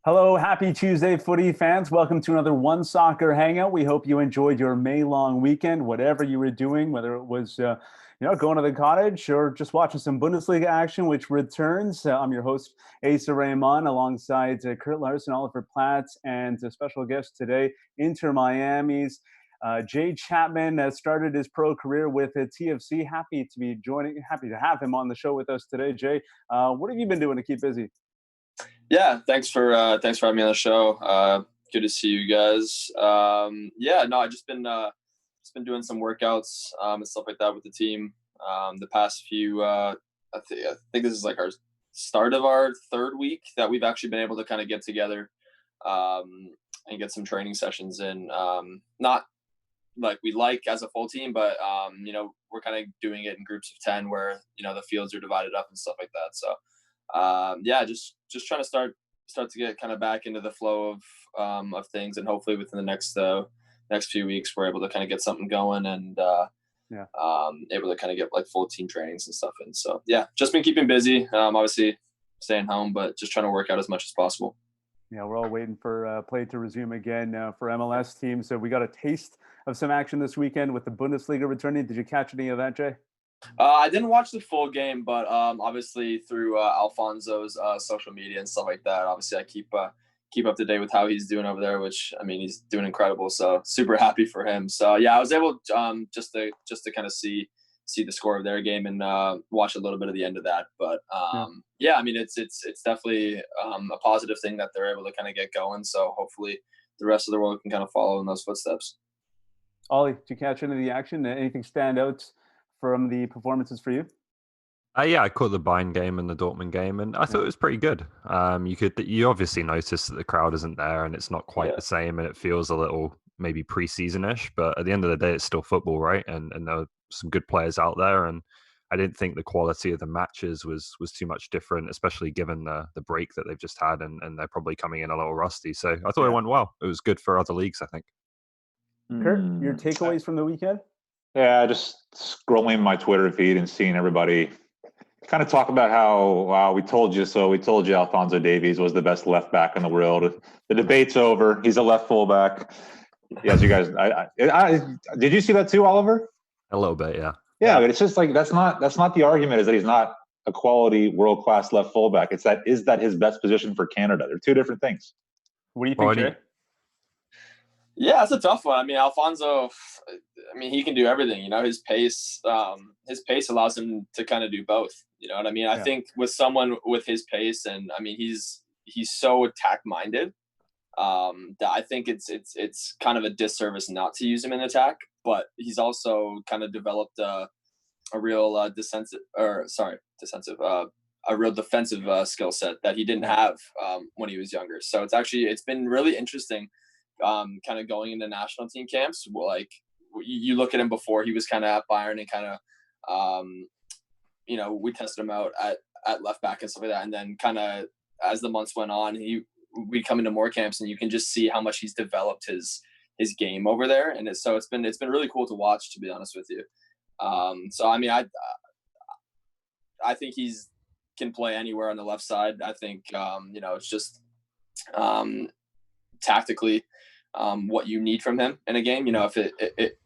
Hello, happy Tuesday, footy fans. Welcome to another OneSoccer Hangout. We hope you enjoyed your May-long weekend, whatever you were doing, whether it was going to the cottage or just watching some Bundesliga action, which returns. I'm your host, Asa Rahman, alongside Kurt Larson, Oliver Platts, and a special guest today, Inter Miami's Jay Chapman started his pro career with TFC. Happy to have him on the show with us today. Jay, what have you been doing to keep busy? Yeah, thanks for having me on the show. Good to see you guys. I just been doing some workouts and stuff like that with the team. The past few, I think this is like our start of our third week that we've actually been able to kind of get together and get some training sessions in. Not like we like as a full team, but we're kind of doing it in groups of 10 where the fields are divided up and stuff like that. So. Just trying to start to get kind of back into the flow of things, and hopefully within the next few weeks we're able to kind of get something going and able to kind of get like full team trainings and stuff. And so just been keeping busy. Obviously staying home, but just trying to work out as much as possible. Yeah, we're all waiting for play to resume again for MLS teams. So we got a taste of some action this weekend with the Bundesliga returning. Did you catch any of that, Jay? I didn't watch the full game, but obviously through Alphonso's social media and stuff like that, obviously I keep up to date with how he's doing over there, which I mean he's doing incredible. So super happy for him. So I was able just to kind of see the score of their game and watch a little bit of the end of that. But I mean it's definitely a positive thing that they're able to kind of get going. So hopefully the rest of the world can kind of follow in those footsteps. Ollie, did you catch any of the action? Anything stand out from the performances for you? I caught the Bayern game and the Dortmund game, and I thought it was pretty good. You obviously notice that the crowd isn't there, and it's not quite the same, and it feels a little maybe preseason-ish. But at the end of the day, it's still football, right? And there are some good players out there, and I didn't think the quality of the matches was too much different, especially given the break that they've just had, and they're probably coming in a little rusty. So I thought it went well. It was good for other leagues, I think. Kurt, your takeaways from the weekend? Yeah, just scrolling my Twitter feed and seeing everybody kind of talk about how we told you so. We told you Alphonso Davies was the best left back in the world. The debate's over. He's a left fullback. Yes, you guys. I did you see that too, Oliver? A little bit, yeah. Yeah, but it's just like that's not the argument. Is that he's not a quality world class left fullback? It's that is that his best position for Canada? They're two different things. What do you think, Jay? Yeah, it's a tough one. I mean, Alphonso, he can do everything. His pace allows him to kind of do both. You know what I mean? I think with someone with his pace, and I mean, he's so attack minded that I think it's kind of a disservice not to use him in attack. But he's also kind of developed a real a real defensive skill set that he didn't have when he was younger. So it's been really interesting. Kind of going into national team camps, like you look at him before he was kind of at Bayern and kind of, we tested him out at left back and stuff like that. And then kind of as the months went on, we'd come into more camps and you can just see how much he's developed his game over there. And it's been really cool to watch, to be honest with you. I think he's can play anywhere on the left side. I think, it's just tactically, what you need from him in a game. If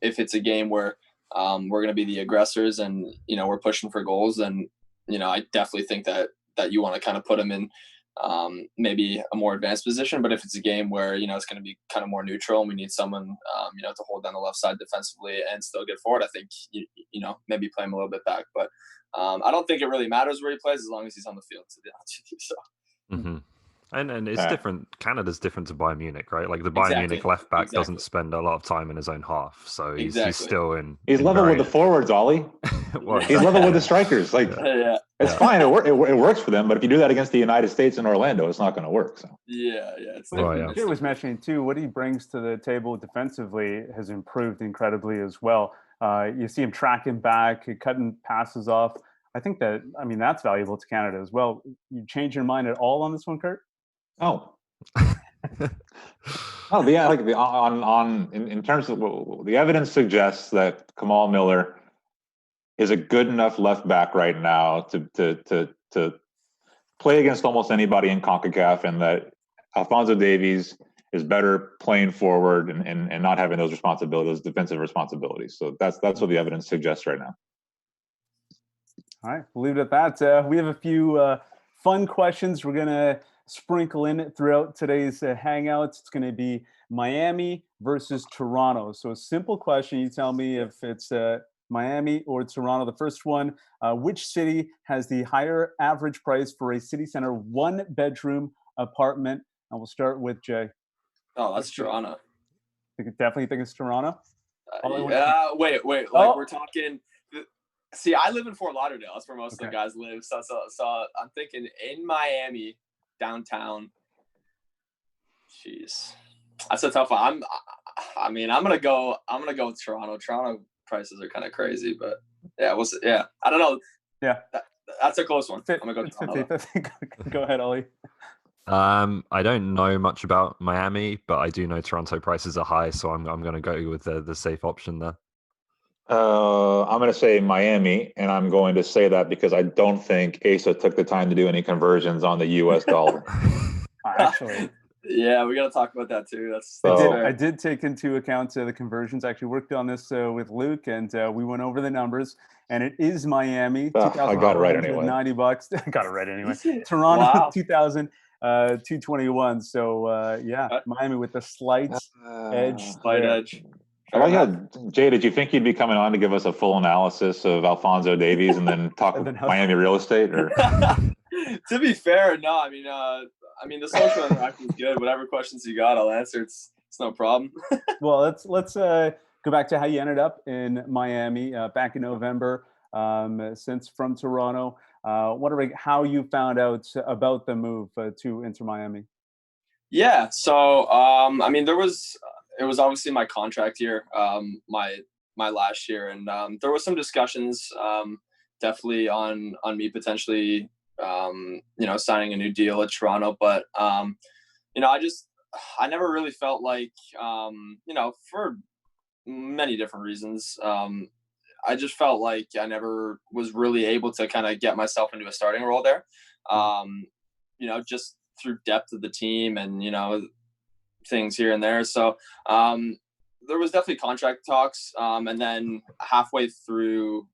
it's a game where we're going to be the aggressors and we're pushing for goals, then I definitely think that you want to kind of put him in maybe a more advanced position. But if it's a game where it's going to be kind of more neutral and we need someone to hold down the left side defensively and still get forward, I think maybe play him a little bit back. But I don't think it really matters where he plays as long as he's on the field, to be honest with you. So. Mm-hmm. And it's different. Canada's different to Bayern Munich, right? Like the Bayern Munich left back doesn't spend a lot of time in his own half, so he's still in. He's level with the forwards, Ollie. He's level with the strikers. Like it's fine. It works for them, but if you do that against the United States and Orlando, it's not going to work. So it's Jay was mentioning too, what he brings to the table defensively has improved incredibly as well. You see him tracking back, cutting passes off. I think that's valuable to Canada as well. You change your mind at all on this one, Kurt? Oh. In terms of the evidence suggests that Kamal Miller is a good enough left back right now to play against almost anybody in CONCACAF, and that Alphonso Davies is better playing forward and not having those responsibilities, those defensive responsibilities. So that's what the evidence suggests right now. All right, we'll leave it at that. We have a few fun questions we're going to sprinkle in throughout today's Hangouts. It's going to be Miami versus Toronto. So a simple question. You tell me if it's Miami or Toronto. The first one, which city has the higher average price for a city center one-bedroom apartment? And we'll start with Jay. Oh, that's Toronto. Definitely think it's Toronto? Wait. Like, we're talking... See, I live in Fort Lauderdale. That's where most of the guys live. So I'm thinking in Miami, downtown. Jeez, that's a tough one. I'm gonna go with Toronto. Toronto prices are kind of crazy, but yeah, I don't know. Yeah, that's a close one. I'm gonna go Toronto. 50. Go ahead, Ollie. I don't know much about Miami, but I do know Toronto prices are high, so I'm going to go with the safe option there. I'm going to say Miami, and I'm going to say that because I don't think Asa took the time to do any conversions on the U.S. dollar. Actually, yeah, we got to talk about that too. I did take into account the conversions. I actually worked on this with Luke, and we went over the numbers. And it is Miami. I got it right anyway. $90. I got it right anyway. Toronto, 221. So Miami with the slight edge. Slight edge. Jay, did you think you'd be coming on to give us a full analysis of Alphonso Davies and then talk Miami real estate? Or to be fair, no. I mean, the social interaction is good. Whatever questions you got, I'll answer. It's no problem. Well, let's go back to how you ended up in Miami back in November. Since from Toronto, wondering how you found out about the move to Inter Miami. Yeah. So it was obviously my contract year, my last year, and there was some discussions, definitely on me potentially, signing a new deal at Toronto. But I never really felt like, for many different reasons, I just felt like I never was really able to kind of get myself into a starting role there, just through depth of the team and things here and there. So there was definitely contract talks, and then halfway through,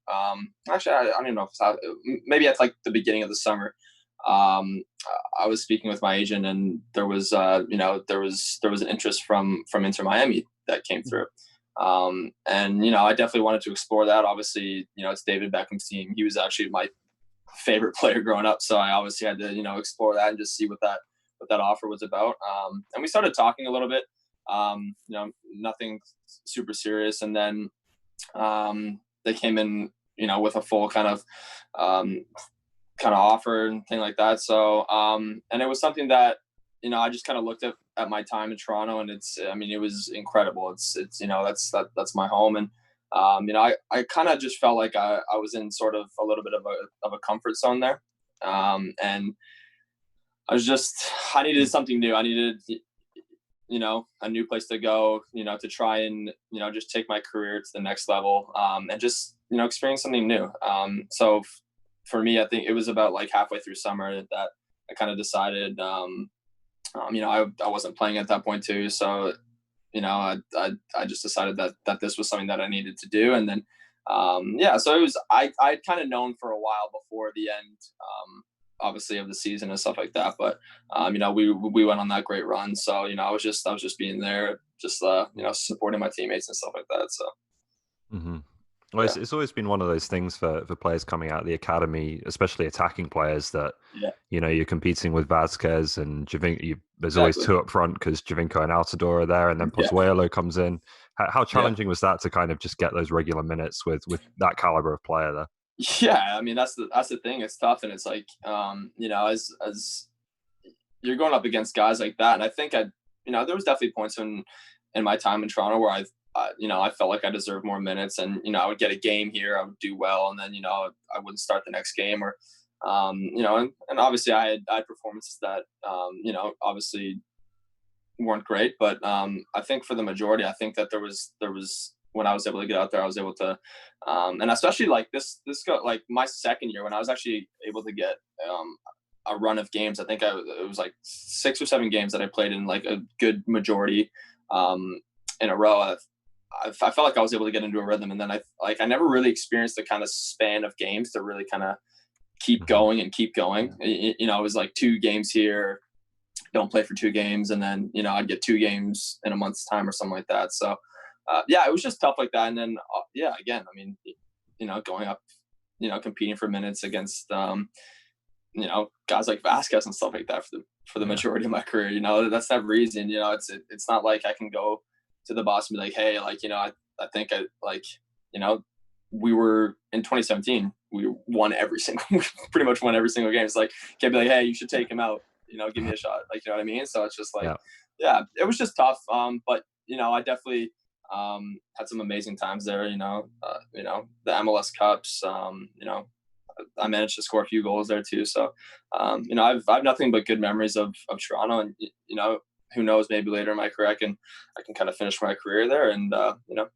actually I don't even know if maybe at like the beginning of the summer, I was speaking with my agent, and there was an interest from Inter Miami that came through, and I definitely wanted to explore that. Obviously, it's David Beckham's team. He was actually my favorite player growing up, so I obviously had to explore that and just see what that offer was about. And we started talking a little bit, nothing super serious. And then they came in, with a full kind of offer and thing like that. So, and it was something that, I just kind of looked at my time in Toronto, and it was incredible. It's that's my home. And, I kind of just felt like I was in sort of a little bit of a comfort zone there. And I needed something new. I needed, a new place to go, to try and, just take my career to the next level, and just, experience something new. So for me, I think it was about like halfway through summer that I kind of decided, I wasn't playing at that point too. So, I just decided that this was something that I needed to do. And then, so it was, I'd kind of known for a while before the end, obviously of the season and stuff like that. But, we went on that great run. So, I was just being there, just, supporting my teammates and stuff like that. So. Mm-hmm. Well, it's always been one of those things for players coming out of the academy, especially attacking players, that, you're competing with Vazquez and Javinko. There's always two up front because Javinko and Altidore are there, and then Pozuelo comes in. How challenging was that to kind of just get those regular minutes with that caliber of player there? Yeah, that's the thing. It's tough, and it's like, as you're going up against guys like that, and I think there was definitely points in my time in Toronto where I felt like I deserved more minutes, and I would get a game here, I would do well, and then I wouldn't start the next game, or and obviously I had performances that obviously weren't great, but I think for the majority, I think that there was when I was able to get out there, I was able to, and especially like this got like my second year when I was actually able to get a run of games. I think it was like 6 or 7 games that I played in like a good majority in a row. I felt like I was able to get into a rhythm, and then I never really experienced the kind of span of games to really kind of keep going and keep going. You know, it was like 2 games here, don't play for 2 games, and then, you know, I'd get 2 games in a month's time or something like that. So yeah, it was just tough like that. And then yeah, again, I mean, you know, going up, you know, competing for minutes against you know, guys like Vasquez and stuff like that for the majority of my career. You know, that's never easy. And, you know, it's not like I can go to the boss and be like, hey, like, you know, I think I like, you know, we were in 2017, we won pretty much won every single game. It's like, can't be like, hey, you should take him out, you know, give me a shot. Like, you know what I mean? So it's just like, yeah, it was just tough. But, you know, I definitely had some amazing times there, you know, the MLS Cups, you know, I managed to score a few goals there too. So, you know, I've nothing but good memories of Toronto, and, you know, who knows, maybe later in my career, I can kind of finish my career there, and, you know,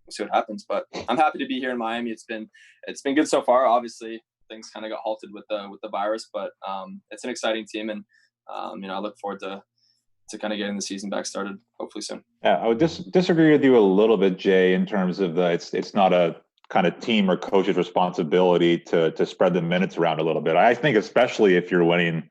we'll see what happens, but I'm happy to be here in Miami. It's been good so far. Obviously things kind of got halted with the virus, but, it's an exciting team, and, you know, I look forward to kind of getting the season back started hopefully soon. Yeah, I would disagree with you a little bit, Jay, in terms of it's not a kind of team or coach's responsibility to spread the minutes around a little bit. I think especially if you're winning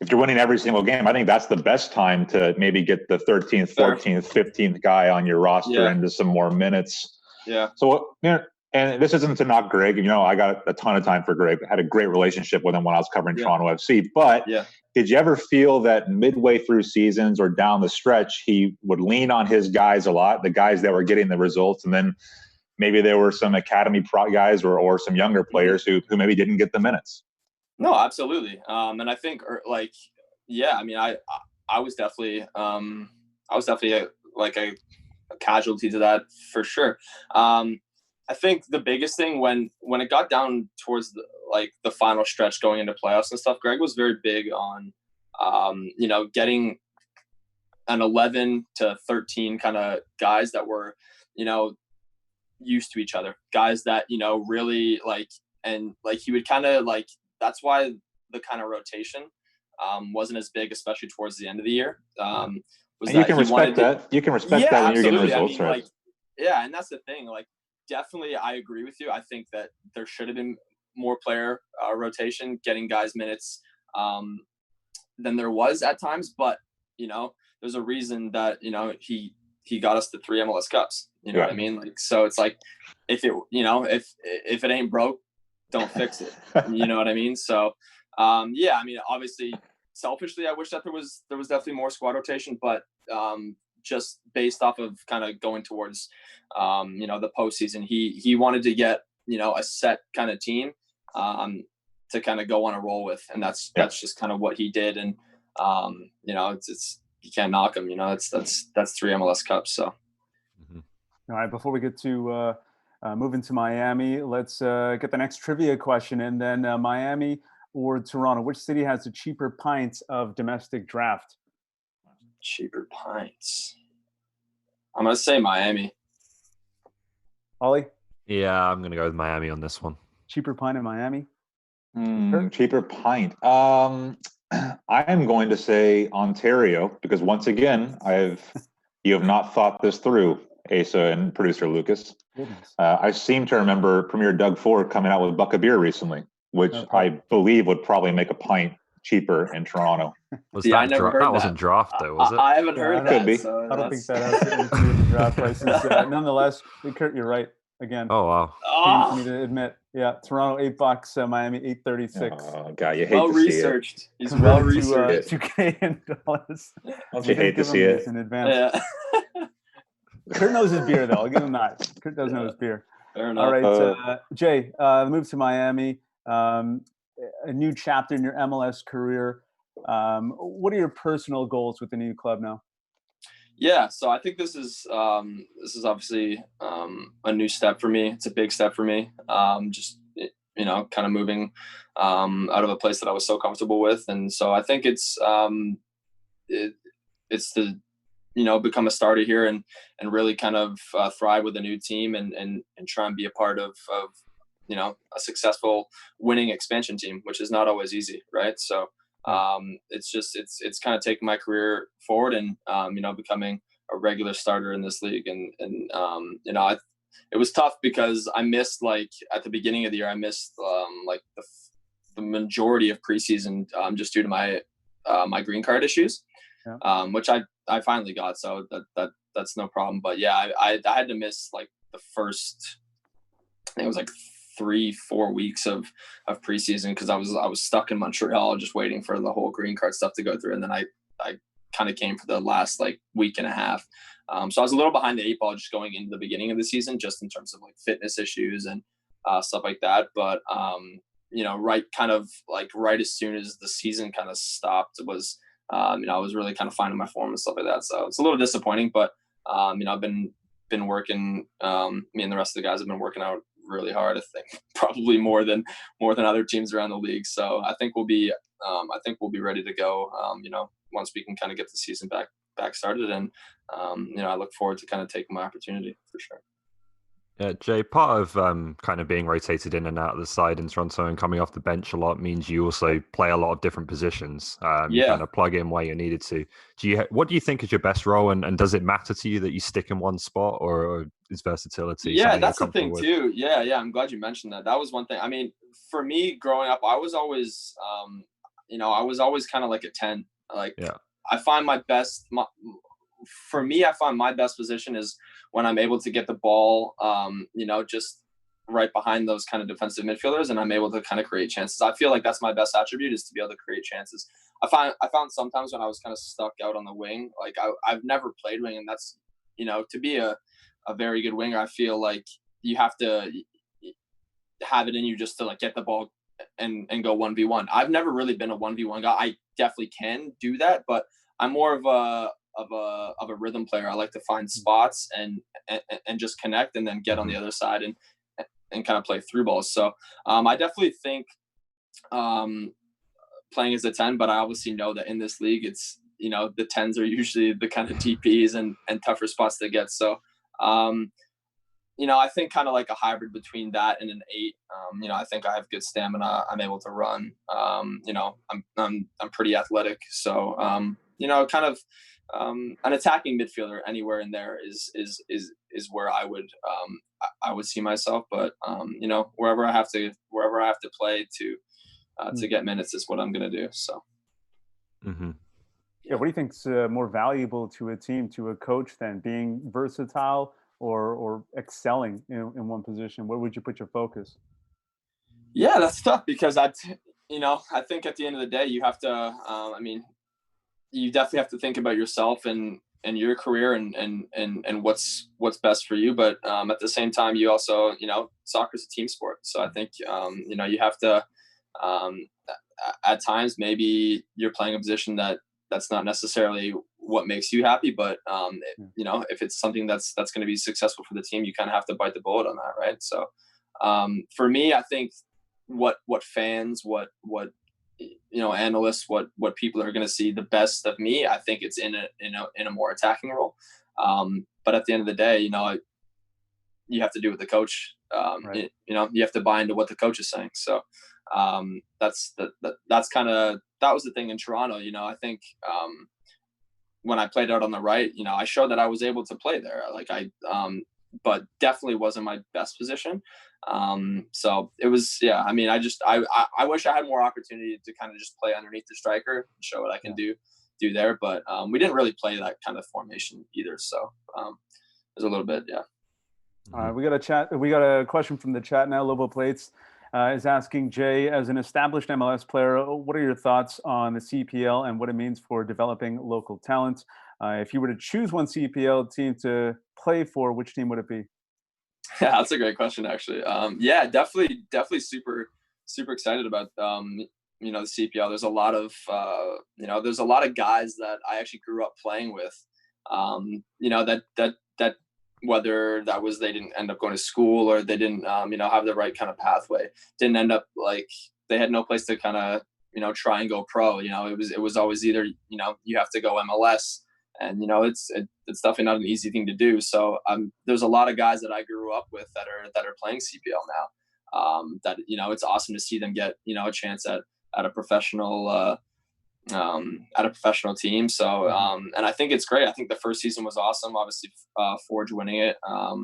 every single game, I think that's the best time to maybe get the 13th, 14th, 15th guy on your roster into some more minutes. Yeah. So, you know, and this isn't to knock Greg. You know, I got a ton of time for Greg. I had a great relationship with him when I was covering Toronto FC. But did you ever feel that midway through seasons or down the stretch, he would lean on his guys a lot, the guys that were getting the results, and then maybe there were some academy guys or some younger players who maybe didn't get the minutes? No, absolutely. And I think like, yeah, I mean, I was definitely a casualty to that for sure. I think the biggest thing when it got down towards the final stretch going into playoffs and stuff, Greg was very big on, you know, getting an 11 to 13 kind of guys that were, you know, used to each other, guys that, you know, really and he would kind of that's why the kind of rotation wasn't as big, especially towards the end of the year. You can respect that. You can respect that when you're getting results, I mean, right? Yeah, and that's the thing. Like, definitely, I agree with you. I think that there should have been more player rotation, getting guys minutes than there was at times. But, you know, there's a reason that, you know, he got us the 3 MLS Cups. You know what I mean? Like, so it's like, if it ain't broke, don't fix it. You know what I mean? So, yeah, I mean, obviously, selfishly, I wish that there was definitely more squad rotation, but just based off of kind of going towards, you know, the postseason, he wanted to get, you know, a set kind of team to kind of go on a roll with, and that's just kind of what he did. And you know, it's you can't knock him. You know, that's 3 MLS Cups. So, all right, before we get to moving to Miami, let's get the next trivia question, and then Miami or Toronto, which city has the cheaper pints of domestic draft? Cheaper pints. I'm going to say Miami. Ollie? Yeah, I'm going to go with Miami on this one. Cheaper pint in Miami? Cheaper pint. I am going to say Ontario, because once again, you have not thought this through, Asa and producer Lucas. I seem to remember Premier Doug Ford coming out with a buck of beer recently, which I believe would probably make a pint cheaper in Toronto. Was that that wasn't draft though, was it? I haven't heard that. Could be. So I don't think that has anything to do with the draft prices. Nonetheless, Kurt, you're right again. Oh wow! For me to admit, yeah, Toronto $8, Miami $8.36. Oh God, you hate well to researched. See it. He's well researched. To Canadian dollars. Don't you hate to see it in advance? Yeah. Kurt knows his beer, though. I'll give him that. Kurt does know his beer. Fair enough. All right, Jay, move to Miami. A new chapter in your MLS career. What are your personal goals with the new club now? Yeah, so I think this is obviously a new step for me. It's a big step for me. Just, you know, kind of moving out of a place that I was so comfortable with, and so I think it's the, you know, become a starter here and really kind of thrive with a new team and try and be a part of a successful winning expansion team, which is not always easy, right? So it's kind of taking my career forward and becoming a regular starter in this league. And it was tough because I missed, like, at the beginning of the year, I missed like the majority of preseason just due to my green card issues, which I finally got. So that's no problem. But yeah, I had to miss like the first, I think it was like 3-4 weeks of preseason because I was stuck in Montreal just waiting for the whole green card stuff to go through. And then I kind of came for the last like week and a half. So I was a little behind the 8 ball just going into the beginning of the season, just in terms of like fitness issues and stuff like that. But right as soon as the season kind of stopped was, I was really kind of finding my form and stuff like that. So it's a little disappointing, but I've been working, me and the rest of the guys have been working out really hard. I think probably more than other teams around the league. So I think we'll be ready to go, once we can kind of get the season back started. And, I look forward to kind of taking my opportunity for sure. Yeah, Jay, part of kind of being rotated in and out of the side in Toronto and coming off the bench a lot means you also play a lot of different positions. You kind of plug in where you needed to. What do you think is your best role, and does it matter to you that you stick in one spot, or is versatility? Yeah, that's the thing too. Yeah, I'm glad you mentioned that. That was one thing. I mean, for me growing up, I was always, kind of like a 10. Like, I find my best position is when I'm able to get the ball, just right behind those kind of defensive midfielders, and I'm able to kind of create chances. I feel like that's my best attribute, is to be able to create chances. I found sometimes when I was kind of stuck out on the wing, like I've never played wing, and that's, to be a very good winger, I feel like you have to have it in you just to like get the ball and go 1v1. I've never really been a 1v1 guy. I definitely can do that, but I'm more of a rhythm player. I like to find spots and just connect and then get on the other side and kind of play through balls. So I definitely think playing as a 10, but I obviously know that in this league, it's, the 10s are usually the kind of TPs and tougher spots to get. So, I think kind of like a hybrid between that and an 8. I think I have good stamina. I'm able to run. I'm pretty athletic. So, kind of an attacking midfielder anywhere in there is where I would see myself. But wherever I have to play to get minutes is what I'm going to do. So. Mm-hmm. Yeah, what do you think is more valuable to a team, to a coach, than being versatile or excelling in one position? Where would you put your focus? Yeah, that's tough because I think at the end of the day, you have to, you definitely have to think about yourself and your career and what's best for you. But at the same time, you also, soccer's a team sport. So I think, you have to, at times, maybe you're playing a position that's not necessarily what makes you happy, but if it's something that's going to be successful for the team, you kind of have to bite the bullet on that, right? So for me, I think what fans, what analysts, what people are going to see the best of me, I think it's in a more attacking role. But at the end of the day, you have to do what the coach, right. You have to buy into what the coach is saying. So that's that was the thing in Toronto. I think when I played out on the right, I showed that I was able to play there. But definitely wasn't my best position. So it was, I wish I had more opportunity to kind of just play underneath the striker and show what I can do there. But we didn't really play that kind of formation either. So there's a little bit, yeah. All right, we got a question from the chat now. Lobo Plates is asking, Jay, as an established MLS player, what are your thoughts on the CPL and what it means for developing local talent? If you were to choose one CPL team to play for, which team would it be? Yeah, that's a great question, actually. Definitely super excited about the CPL. There's a lot of guys that I actually grew up playing with. That whether that was they didn't end up going to school or they didn't have the right kind of pathway, didn't end up, like, they had no place to kind of try and go pro. It was always either you have to go MLS, and it's definitely not an easy thing to do. So there's a lot of guys that I grew up with that are playing CPL that, it's awesome to see them get, a chance at a professional team. So, and I think it's great. I think the first season was awesome. Obviously, Forge winning it. I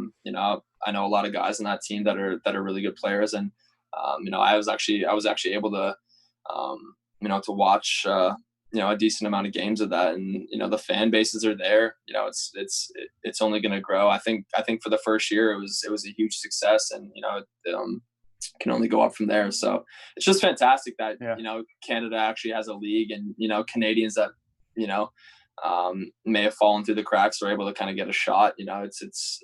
know a lot of guys on that team that are really good players, and I was actually able to, to watch, a decent amount of games of that, and the fan bases are there. It's only going to grow. I think for the first year it was a huge success, and can only go up from there. So it's just fantastic that Canada actually has a league, and Canadians that may have fallen through the cracks are able to kind of get a shot. It's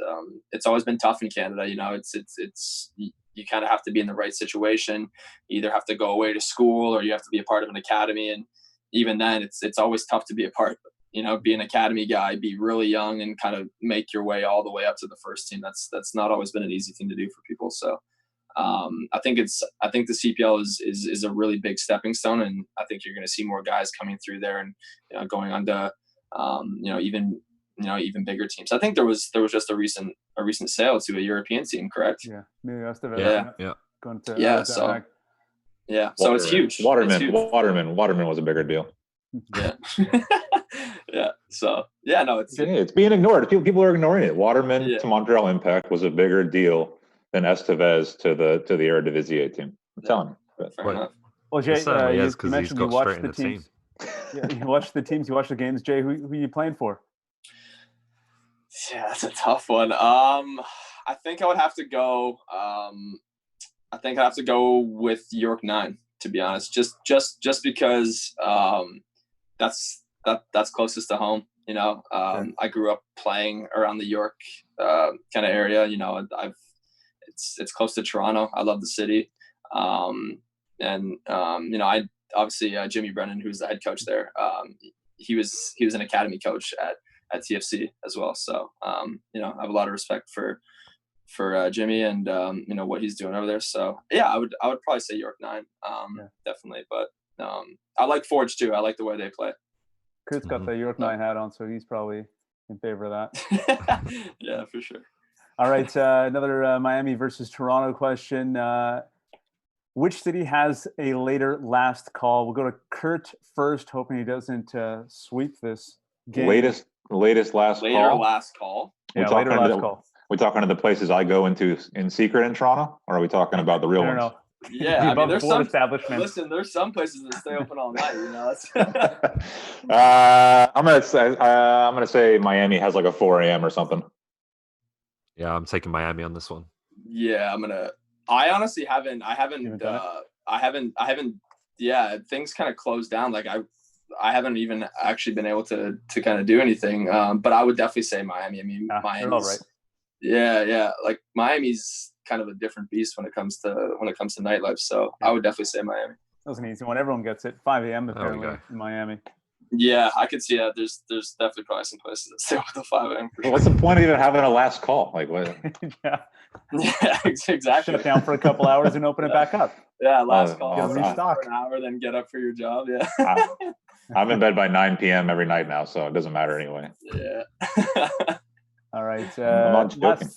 always been tough in Canada. You kind of have to be in the right situation. You either have to go away to school, or you have to be a part of an academy, and even then it's always tough to be a part, be an academy guy, be really young, and kind of make your way all the way up to the first team. That's not always been an easy thing to do for people. So I think the CPL is a really big stepping stone, and I think you're going to see more guys coming through there, and going on to even bigger teams. I think there was just a recent sale to a European team, correct? Yeah, maybe yeah. Going to so it's huge. Waterman was a bigger deal. Yeah. Yeah. So it's being ignored. People are ignoring it. Waterman to Montreal Impact was a bigger deal than Estevez to the Eredivisie team. I'm telling you. Well, Jay, you mentioned you watched the teams. You watched the teams. You watched the games. Jay, who are you playing for? Yeah, that's a tough one. I think I would have to go. I think I have to go with York 9, to be honest. Just because that's closest to home. I grew up playing around the York kind of area. It's close to Toronto. I love the city. I obviously Jimmy Brennan, who's the head coach there. He was an academy coach at TFC as well. So I have a lot of respect for Jimmy and what he's doing over there. So yeah, I would probably say York 9, definitely. But I like Forge too. I like the way they play. Kurt's got the York 9 hat on, so he's probably in favor of that. Yeah, for sure. All right, another Miami versus Toronto question. Which city has a later last call? We'll go to Kurt first, hoping he doesn't sweep this game. Latest last call? Later last call? Yeah, later last call. We talking to the places I go into in secret in Toronto, or are we talking about the real ones? No. Yeah, there's some establishments. Listen, there's some places that stay open all night. I'm gonna say Miami has like a 4 a.m. or something. Yeah, I'm taking Miami on this one. Yeah, I honestly haven't. Yeah, things kind of closed down. Like I haven't even actually been able to kind of do anything. But I would definitely say Miami. I mean, Miami's all right. Yeah. Like Miami's kind of a different beast when it comes to nightlife. So I would definitely say Miami. That was an easy one. Everyone gets it. 5 a.m. apparently in Miami. Yeah, I could see that. There's definitely probably some places that stay with the 5 a.m. Well, what's the point of even having a last call? Like what? Yeah, exactly. Shut down for a couple hours and open it back up. Yeah, last call restock for an hour, then get up for your job. Yeah. I'm in bed by 9 p.m. every night now, so it doesn't matter anyway. Yeah. All right. I'm not joking.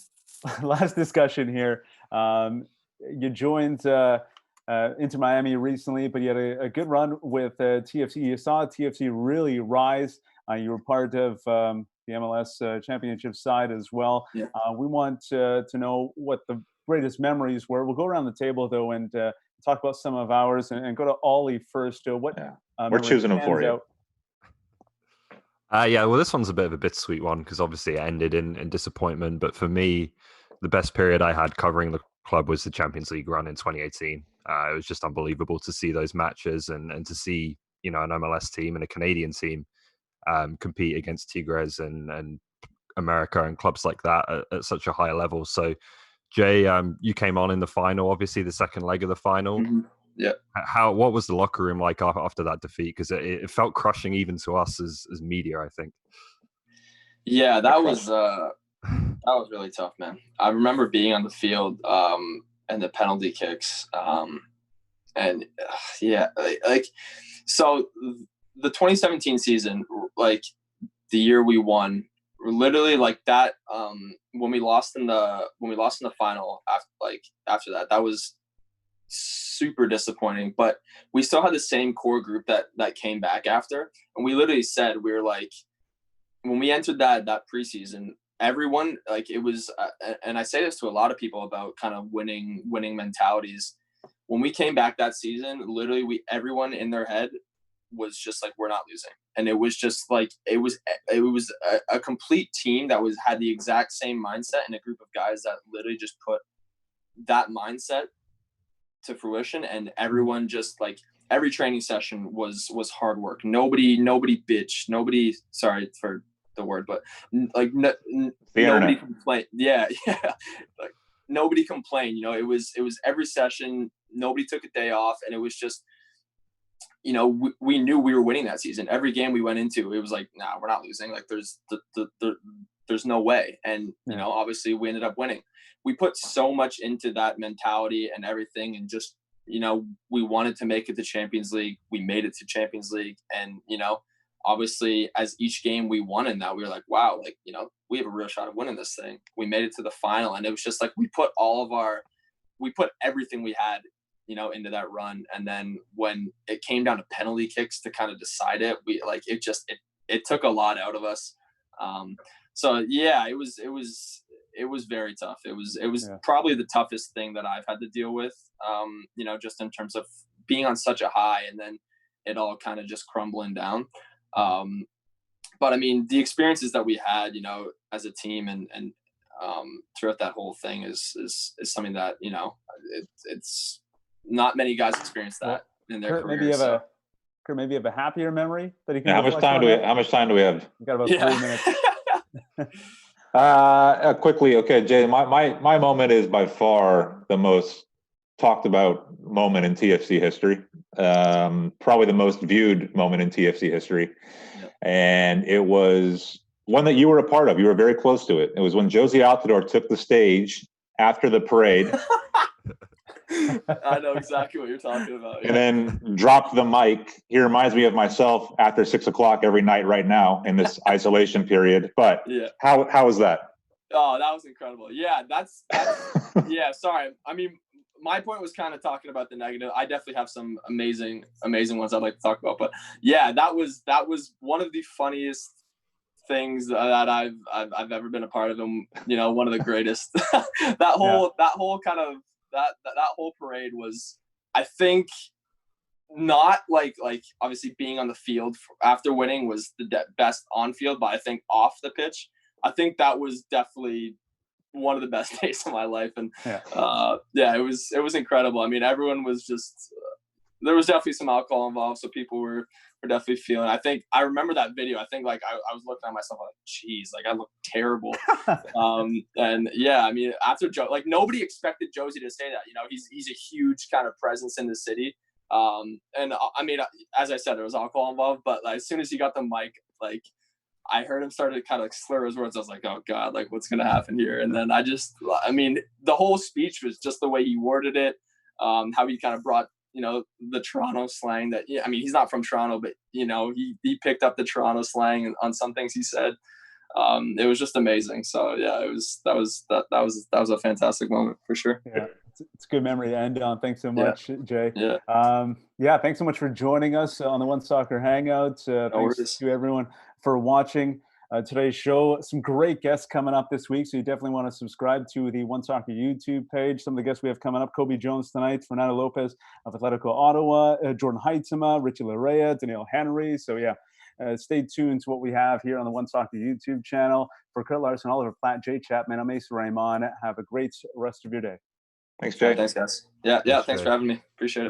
Last discussion here. You joined Inter Miami recently, but you had a good run with TFC. You saw TFC really rise. You were part of the MLS championship side as well. Yeah. We want to know what the greatest memories were. We'll go around the table, though, and talk about some of ours, and go to Ollie first. We're choosing them for you. Well, this one's a bit of a bittersweet one because obviously it ended in disappointment. But for me, the best period I had covering the club was the Champions League run in 2018. It was just unbelievable to see those matches and to see an MLS team and a Canadian team compete against Tigres and America and clubs like that at such a high level. So, Jay, you came on in the final, obviously the second leg of the final. Mm-hmm. Yeah. What was the locker room like after that defeat? Because it felt crushing even to us as media, I think. Yeah, that was really tough, man. I remember being on the field and the penalty kicks, so the 2017 season, like the year we won, literally like that. When we lost in the final, after that super disappointing. But we still had the same core group that came back after, and we literally said, we were like, when we entered that preseason, everyone, like, it was, and I say this to a lot of people about kind of winning mentalities. When we came back that season, literally everyone in their head was just like, we're not losing. And it was just like, it was a complete team that had the exact same mindset, and a group of guys that literally just put that mindset to fruition. And everyone just, like, every training session was hard work. Nobody bitched. Nobody, sorry for the word, but like nobody complained. Yeah. Like, nobody complained. It was every session. Nobody took a day off, and it was just, we knew we were winning that season. Every game we went into, it was like, nah, we're not losing. Like, there's no way. And obviously we ended up winning. We put so much into that mentality and everything, and just, we wanted to make it to Champions League. We made it to Champions League. And, obviously as each game we won in that, we were like, wow, like, we have a real shot of winning this thing. We made it to the final. And it was just like, we put everything we had, into that run. And then when it came down to penalty kicks to kind of decide it, it took a lot out of us. So yeah, it was very tough. It was probably the toughest thing that I've had to deal with, just in terms of being on such a high and then it all kind of just crumbling down. But I mean, the experiences that we had, as a team and throughout that whole thing is something that, it's not many guys experience that in their career. Maybe you have a happier memory that you can. How much time do we have? We got about 3 minutes. Quickly, okay, Jay. My moment is by far the most talked about moment in TFC history. Probably the most viewed moment in TFC history, and it was one that you were a part of. You were very close to it. It was when Josie Altidore took the stage after the parade. I know exactly what you're talking about. And then dropped the mic. He reminds me of myself after 6 o'clock every night right now in this isolation period. But how was that? Oh, that was incredible. Yeah, that's yeah, sorry. I mean, my point was kind of talking about the negative. I definitely have some amazing ones I'd like to talk about. But yeah, that was one of the funniest things that I've ever been a part of. And, one of the greatest. that whole kind of that whole parade was, I think, not like obviously being on the field after winning was the best on field, but I think off the pitch, I think that was definitely one of the best days of my life. And it was incredible. I mean, everyone was just there was definitely some alcohol involved, so people were definitely feeling. I remember that video. I think I was looking at myself like, geez, like I look terrible. And yeah, I mean, after Joe, like nobody expected Josie to say that. He's a huge kind of presence in the city. And I mean, as I said, there was alcohol involved, but as soon as he got the mic, like I heard him start to kind of slur his words. I was like, oh God, like what's going to happen here? And then I mean, the whole speech was just the way he worded it, how he kind of brought, the Toronto slang that, I mean, he's not from Toronto, but, he picked up the Toronto slang on some things he said. It was just amazing. So yeah, that was a fantastic moment for sure. Yeah. It's a good memory to end on. Thanks so much, Jay. Yeah. Thanks so much for joining us on the OneSoccer Hangouts. Thanks to everyone for watching today's show. Some great guests coming up this week, so you definitely want to subscribe to the OneSoccer YouTube page. Some of the guests we have coming up: Kobe Jones tonight, Fernando Lopez of Atletico Ottawa, Jordan Heitzema, Richie Larea, Daniel Henry. So stay tuned to what we have here on the OneSoccer YouTube channel. For Kurt Larson, Oliver Platt, Jay Chapman, I'm Asa Raymond. Have a great rest of your day. Thanks, Jay. Thanks, guys. Yeah. Thanks for having me. Appreciate it.